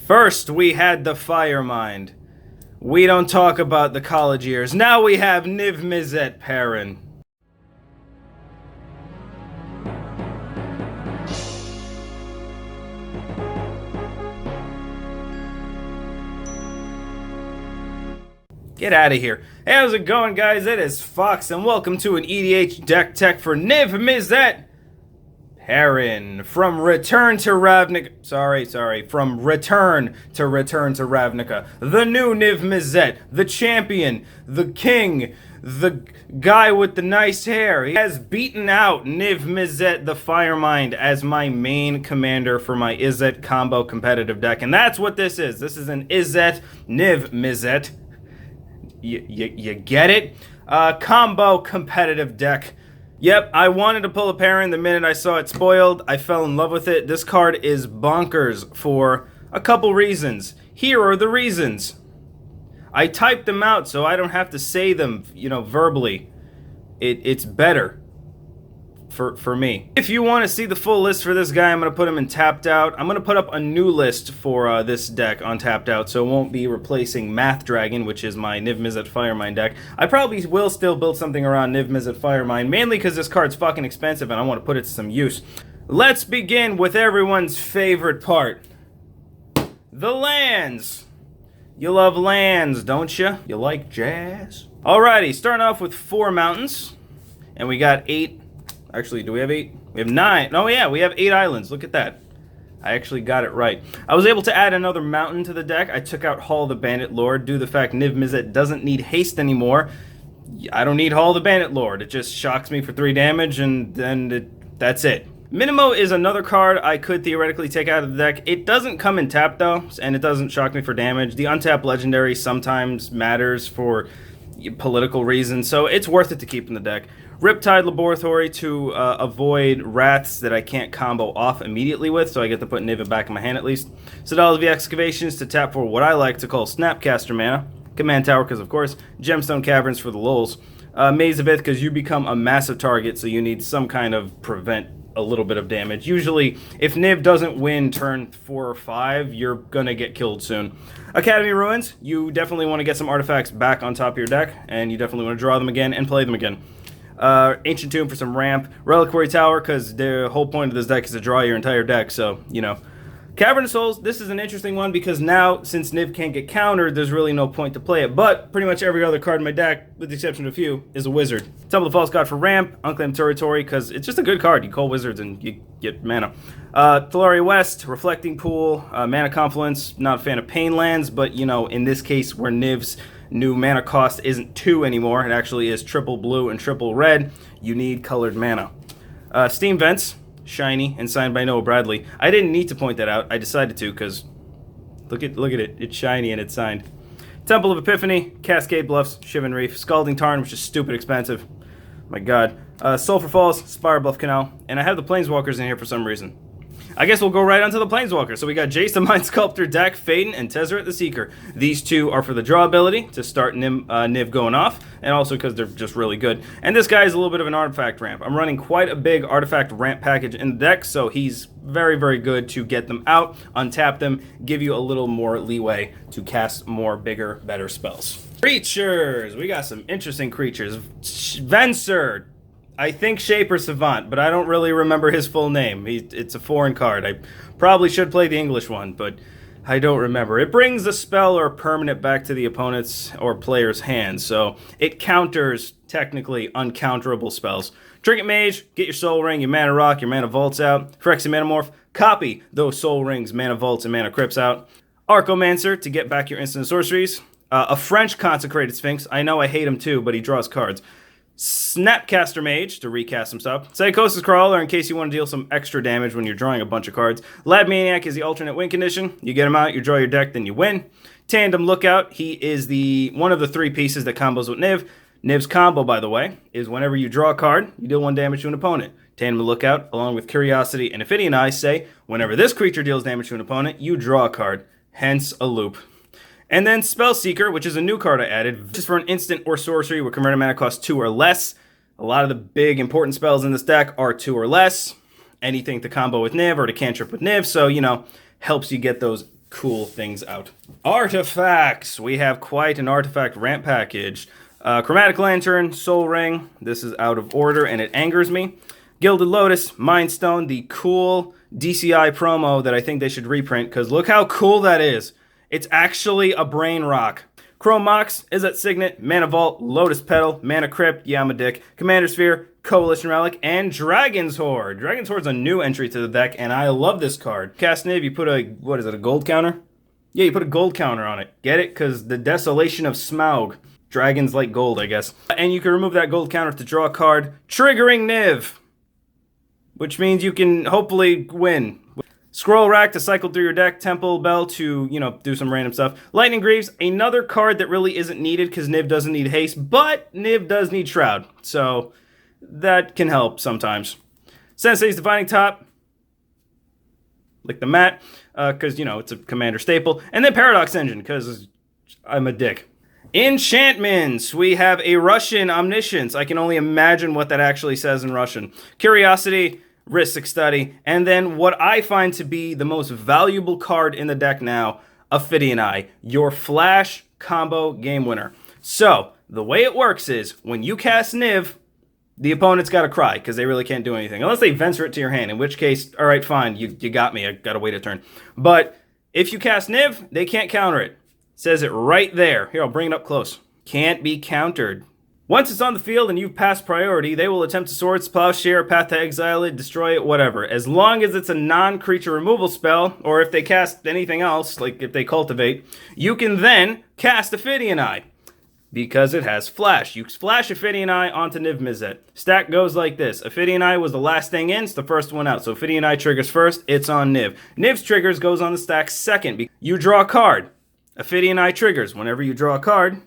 First, we had the firemind. We don't talk about the college years. Now we have Niv-Mizzet Parun. Get out of here. Hey, how's it going, guys? It is Fox, and welcome to an EDH deck tech for Niv-Mizzet Parun. From Return to Ravnica. From Return to Ravnica. The new Niv-Mizzet. The champion. The king. The guy with the nice hair. He has beaten out Niv-Mizzet the Firemind as my main commander for my Izzet combo competitive deck. And that's what this is. This is an Izzet Niv-Mizzet. You get it? Combo competitive deck. Yep, I wanted to pull a Parun the minute I saw it spoiled. I fell in love with it. This card is bonkers for a couple reasons. Here are the reasons. I typed them out so I don't have to say them, verbally. It's better for me. If you want to see the full list for this guy, I'm going to put him in tapped out. I'm going to put up a new list for this deck on tapped out, so it won't be replacing Math Dragon, which is my Niv-Mizzet Firemind deck. I probably will still build something around Niv-Mizzet Firemind, mainly because this card's fucking expensive and I want to put it to some use. Let's begin with everyone's favorite part. The lands. You love lands, don't you? You like jazz? Alrighty, starting off with 4 mountains. And we got 8. Actually, do we have 8? We have 9. Oh yeah, we have 8 islands. Look at that. I actually got it right. I was able to add another mountain to the deck. I took out Hall of the Bandit Lord due to the fact Niv-Mizzet doesn't need haste anymore. I don't need Hall of the Bandit Lord. It just shocks me for 3 damage and then that's it. Minimo is another card I could theoretically take out of the deck. It doesn't come in tap though, and it doesn't shock me for damage. The untapped legendary sometimes matters for political reasons, so it's worth it to keep in the deck. Riptide Laboratory to avoid wraths that I can't combo off immediately with, so I get to put Niv back in my hand at least. Sodal's Excavations to tap for what I like to call Snapcaster mana. Command Tower because of course. Gemstone Caverns for the lulz. Maze of Ith because you become a massive target, so you need some kind of prevent a little bit of damage. Usually, if Niv doesn't win turn 4 or 5, you're gonna get killed soon. Academy Ruins, you definitely want to get some artifacts back on top of your deck, and you definitely want to draw them again and play them again. Ancient Tomb for some ramp. Reliquary Tower, because the whole point of this deck is to draw your entire deck, so, Cavern of Souls, this is an interesting one because now, since Niv can't get countered, there's really no point to play it. But pretty much every other card in my deck, with the exception of a few, is a wizard. Temple of the False God for ramp, Unclaimed Territory, because it's just a good card. You call wizards and you get mana. Thalaria West, Reflecting Pool, Mana Confluence, not a fan of Pain Lands, but, in this case where Niv's new mana cost isn't 2 anymore, it actually is triple blue and triple red, you need colored mana. Steam Vents. Shiny and signed by Noah Bradley. I didn't need to point that out. I decided to because look at it. It's shiny and it's signed. Temple of Epiphany, Cascade Bluffs, Shivan Reef, Scalding Tarn, which is stupid expensive. My God. Sulphur Falls, Spire Bluff Canal, and I have the Planeswalkers in here for some reason. I guess we'll go right onto the Planeswalkers. So we got Jace the Mind Sculptor, Dak Faden, and Tezzeret the Seeker. These 2 are for the draw ability to start Niv going off, and also because they're just really good. And this guy is a little bit of an artifact ramp. I'm running quite a big artifact ramp package in the deck, so he's very, very good to get them out, untap them, give you a little more leeway to cast more, bigger, better spells. Creatures! We got some interesting creatures. Venser! I think Shaper Savant, but I don't really remember his full name. It's a foreign card. I probably should play the English one, but I don't remember. It brings a spell or a permanent back to the opponent's or player's hand, so it counters, technically, uncounterable spells. Trinket Mage, get your Soul Ring, your Mana Rock, your Mana Vaults out. Phyrexian Manamorph, copy those Soul Rings, Mana Vaults, and Mana Crypts out. Archomancer, to get back your instant sorceries. A French Consecrated Sphinx. I know I hate him too, but he draws cards. Snapcaster Mage to recast some stuff. Psychosis Crawler in case you want to deal some extra damage when you're drawing a bunch of cards. Lab Maniac is the alternate win condition. You get him out, you draw your deck, then you win. Tandem Lookout, he is one of the 3 pieces that combos with Niv. Niv's combo, by the way, is whenever you draw a card, you deal 1 damage to an opponent. Tandem Lookout, along with Curiosity and Affinity and I say, whenever this creature deals damage to an opponent, you draw a card. Hence a loop. And then Spellseeker, which is a new card I added, just for an instant or sorcery where converted mana costs 2 or less. A lot of the big important spells in this deck are 2 or less. Anything to combo with Niv or to cantrip with Niv, so, helps you get those cool things out. Artifacts. We have quite an artifact ramp package. Chromatic Lantern, Soul Ring. This is out of order and it angers me. Gilded Lotus, Mind Stone, the cool DCI promo that I think they should reprint because look how cool that is. It's actually a brain rock. Chrome Mox, Izzet Signet, Mana Vault, Lotus Petal, Mana Crypt, yeah, I'm a dick, Commander Sphere, Coalition Relic, and Dragon's Horde. Dragon's Horde's a new entry to the deck, and I love this card. Cast Niv, you put a, what is it, a gold counter? Yeah, you put a gold counter on it. Get it? Because the Desolation of Smaug. Dragons like gold, I guess. And you can remove that gold counter to draw a card, triggering Niv. Which means you can hopefully win. Scroll Rack to cycle through your deck, Temple Bell to, do some random stuff. Lightning Greaves, another card that really isn't needed because Niv doesn't need haste, but Niv does need Shroud, so that can help sometimes. Sensei's Defining Top, like the mat, because, it's a commander staple. And then Paradox Engine, because I'm a dick. Enchantments, we have a Russian Omniscience. I can only imagine what that actually says in Russian. Curiosity, Ristic Study, and then what I find to be the most valuable card in the deck now, Ophidian Eye, your flash combo game winner. So, the way it works is, when you cast Niv, the opponent's got to cry, because they really can't do anything. Unless they venture it to your hand, in which case, alright, fine, you got me, I gotta wait a turn. But, if you cast Niv, they can't counter it. It says it right there. Here, I'll bring it up close. Can't be countered. Once it's on the field and you've passed priority, they will attempt to Swords, Plowshare, Path to Exile it, destroy it, whatever. As long as it's a non-creature removal spell, or if they cast anything else, like if they cultivate, you can then cast Ophidian Eye. Because it has Flash. You flash Ophidian Eye onto Niv-Mizzet. Stack goes like this. Ophidian Eye was the last thing in, it's the first one out. So Ophidian Eye triggers first, it's on Niv. Niv's triggers goes on the stack second. You draw a card. Ophidian Eye triggers. Whenever you draw a card,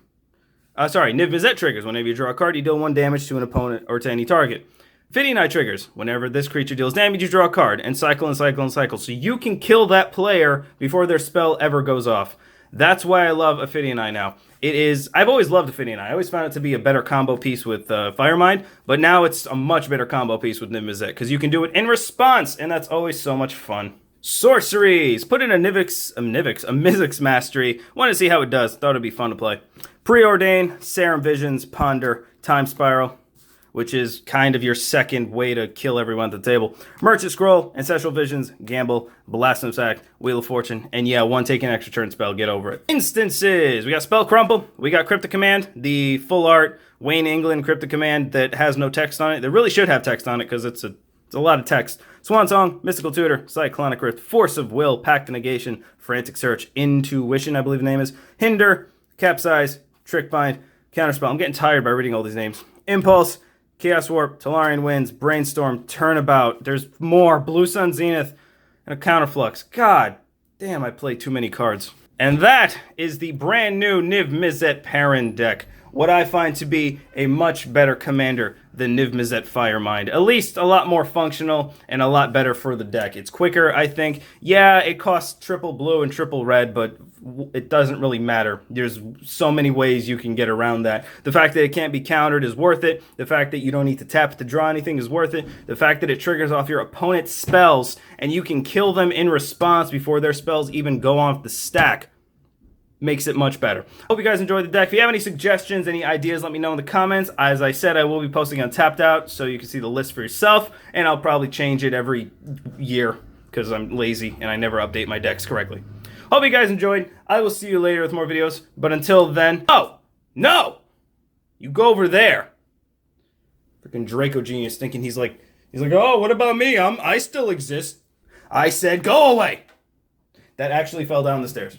Niv-Mizzet triggers. Whenever you draw a card, you deal 1 damage to an opponent or to any target. Ophidian Eye triggers. Whenever this creature deals damage, you draw a card. And cycle and cycle and cycle. So you can kill that player before their spell ever goes off. That's why I love Ophidian Eye now. I've always loved Ophidian Eye. I always found it to be a better combo piece with Firemind. But now it's a much better combo piece with Niv-Mizzet. Because you can do it in response. And that's always so much fun. Sorceries. Put in a Mizzix Mastery. Want to see how it does. Thought it'd be fun to play. Preordain, Serum Visions, Ponder, Time Spiral, which is kind of your second way to kill everyone at the table. Merchant Scroll, Ancestral Visions, Gamble, Blasphemous Act, Wheel of Fortune, and yeah, 1 take an extra turn spell, get over it. Instances! We got Spell Crumple, we got Cryptic Command, the full art Wayne England Cryptic Command that has no text on it. That really should have text on it because it's a lot of text. Swan Song, Mystical Tutor, Cyclonic Rift, Force of Will, Pact of Negation, Frantic Search, Intuition, I believe the name is, Hinder, Capsize, Trick Bind, Counterspell. I'm getting tired by reading all these names. Impulse, Chaos Warp, Tolarian Winds, Brainstorm, Turnabout. There's more. Blue Sun Zenith, and a Counterflux. God damn, I played too many cards. And that is the brand new Niv-Mizzet Parun deck. What I find to be a much better commander than Niv-Mizzet Firemind. At least a lot more functional and a lot better for the deck. It's quicker, I think. Yeah, it costs triple blue and triple red, but it doesn't really matter. There's so many ways you can get around that. The fact that it can't be countered is worth it. The fact that you don't need to tap to draw anything is worth it. The fact that it triggers off your opponent's spells and you can kill them in response before their spells even go off the stack makes it much better. Hope you guys enjoyed the deck. If you have any suggestions, any ideas, let me know in the comments. As I said, I will be posting on Tapped Out so you can see the list for yourself, and I'll probably change it every year because I'm lazy and I never update my decks correctly. Hope you guys enjoyed. I will see you later with more videos, but until then, oh, no! You go over there. Freaking Draco Genius thinking he's like, oh, what about me? I still exist. I said, go away. That actually fell down the stairs.